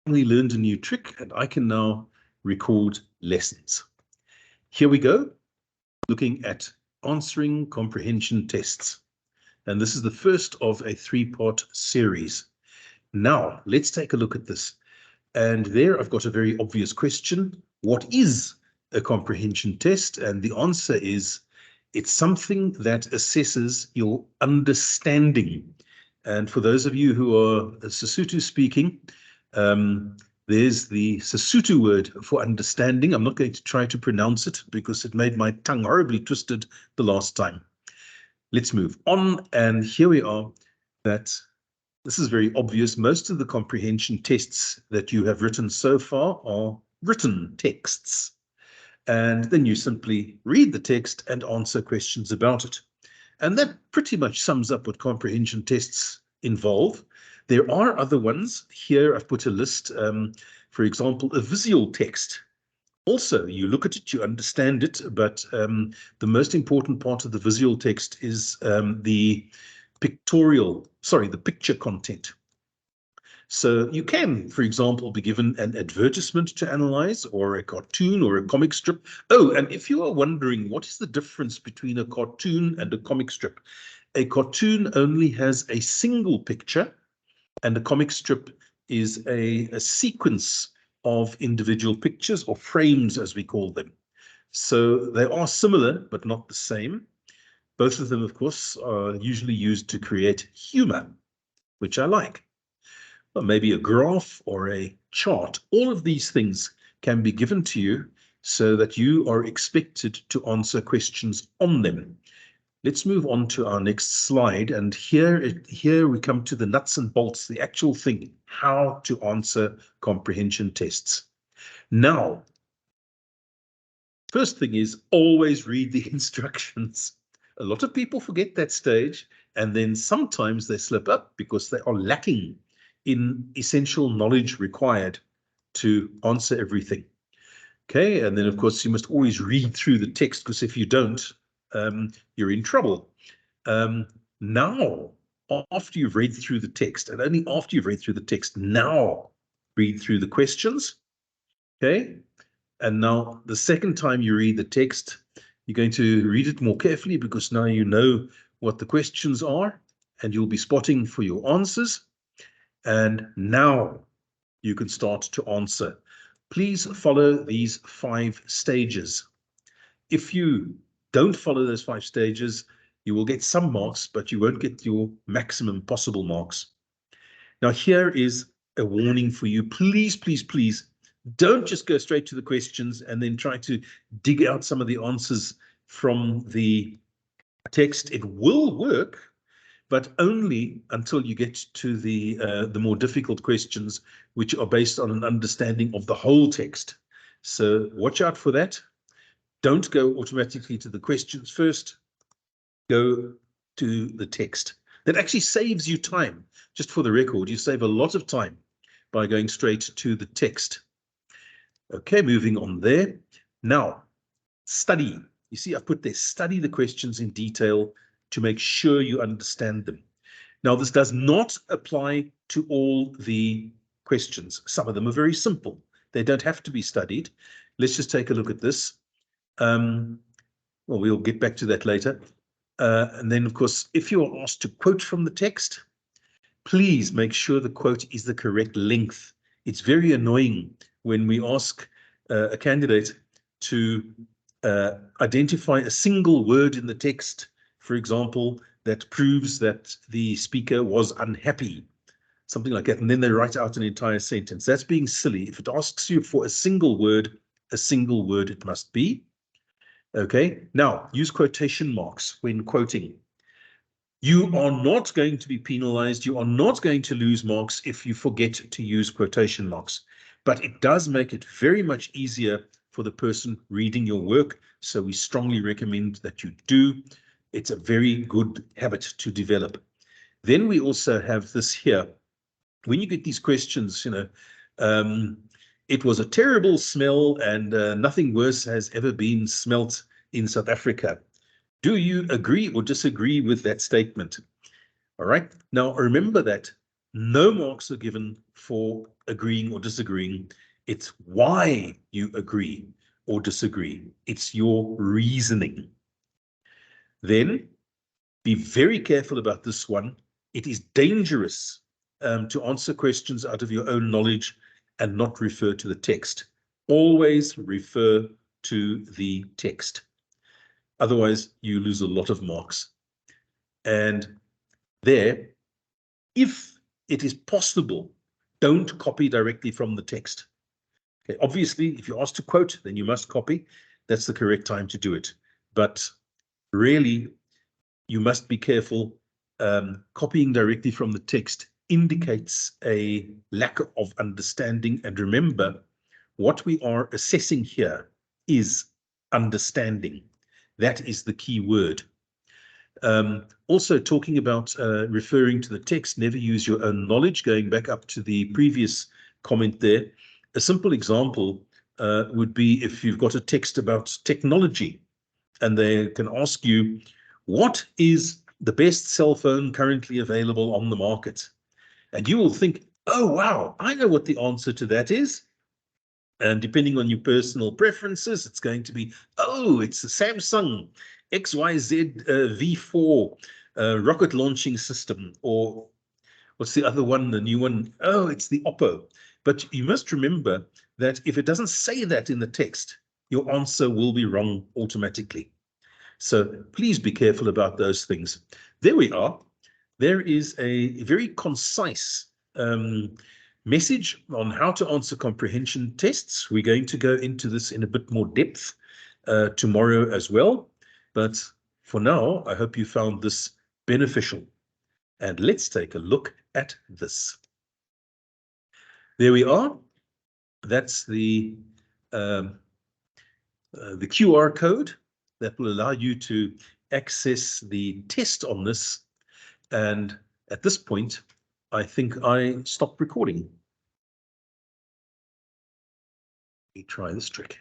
learned a new trick and I can now record lessons. Here we go, looking at answering comprehension tests. And this is the first of a three-part series. Now, let's take a look at this. And there I've got a very obvious question. What is a comprehension test? And the answer is, it's something that assesses your understanding. And for those of you who are Sesotho speaking, there's the Sesotho word for understanding. I'm not going to try to pronounce it because it made my tongue horribly twisted the last time. Let's move on. And here we are. This is very obvious. Most of the comprehension tests that you have written so far are written texts. And then you simply read the text and answer questions about it. And that pretty much sums up what comprehension tests involve. There are other ones. Here I've put a list. For example, a visual text. Also, you look at it, you understand it, but the most important part of the visual text is the picture content. So you can, for example, be given an advertisement to analyze, or a cartoon or a comic strip. Oh, and if you are wondering what is the difference between a cartoon and a comic strip, a cartoon only has a single picture, and a comic strip is a sequence of individual pictures, or frames as we call them. So they are similar, but not the same. Both of them, of course, are usually used to create humor, which I like. Or maybe a graph or a chart. All of these things can be given to you so that you are expected to answer questions on them. Let's move on to our next slide. And here we come to the nuts and bolts, the actual thing, how to answer comprehension tests. Now, first thing is always read the instructions. A lot of people forget that stage, and then sometimes they slip up because they are lacking in essential knowledge required to answer everything. Okay, and then of course you must always read through the text, because if you don't, you're in trouble. Now, after you've read through the text, and only after you've read through the text, now read through the questions. Okay, and now the second time you read the text, you're going to read it more carefully, because now you know what the questions are, and you'll be spotting for your answers. And now you can start to answer. Please follow these 5 stages. If you don't follow those 5 stages, you will get some marks, but you won't get your maximum possible marks. Now, here is a warning for you. Please, please, please, don't just go straight to the questions and then try to dig out some of the answers from the text. It will work, but only until you get to the more difficult questions, which are based on an understanding of the whole text. So watch out for that. Don't go automatically to the questions first. Go to the text. That actually saves you time. Just for the record, you save a lot of time by going straight to the text. Okay, moving on there. Now, study. You see, I've put there, study the questions in detail to make sure you understand them. Now, this does not apply to all the questions. Some of them are very simple. They don't have to be studied. Let's just take a look at this. Well, we'll get back to that later. And then, of course, if you are asked to quote from the text, please make sure the quote is the correct length. It's very annoying when we ask a candidate to identify a single word in the text, for example, that proves that the speaker was unhappy, something like that, and then they write out an entire sentence. That's being silly. If it asks you for a single word it must be. Okay, now use quotation marks when quoting. You are not going to be penalized. You are not going to lose marks if you forget to use quotation marks, but it does make it very much easier for the person reading your work. So we strongly recommend that you do. It's a very good habit to develop. Then we also have this here. When you get these questions, it was a terrible smell and nothing worse has ever been smelt in South Africa. Do you agree or disagree with that statement? All right. Now, remember that No marks are given for agreeing or disagreeing. It's why you agree or disagree. It's your reasoning. Then be very careful about this one. It is dangerous to answer questions out of your own knowledge and not refer to the text. Always refer to the text. Otherwise, you lose a lot of marks. And there, if it is possible, don't copy directly from the text. Okay, obviously, if you're asked to quote, then you must copy. That's the correct time to do it. But really, you must be careful. Copying directly from the text indicates a lack of understanding. And remember, what we are assessing here is understanding. That is the key word. Also talking about referring to the text, never use your own knowledge, going back up to the previous comment there. A simple example would be if you've got a text about technology and they can ask you, what is the best cell phone currently available on the market? And you will think, oh, wow, I know what the answer to that is. And depending on your personal preferences, it's going to be, oh, it's the Samsung XYZ V4 rocket launching system. Or what's the other one, the new one? Oh, it's the Oppo. But you must remember that if it doesn't say that in the text, your answer will be wrong automatically. So please be careful about those things. There we are. There is a very concise message on how to answer comprehension tests. We're going to go into this in a bit more depth tomorrow as well. But for now, I hope you found this beneficial. And let's take a look at this. There we are. That's the QR code that will allow you to access the test on this. And at this point, I think I stop recording. Let me try this trick.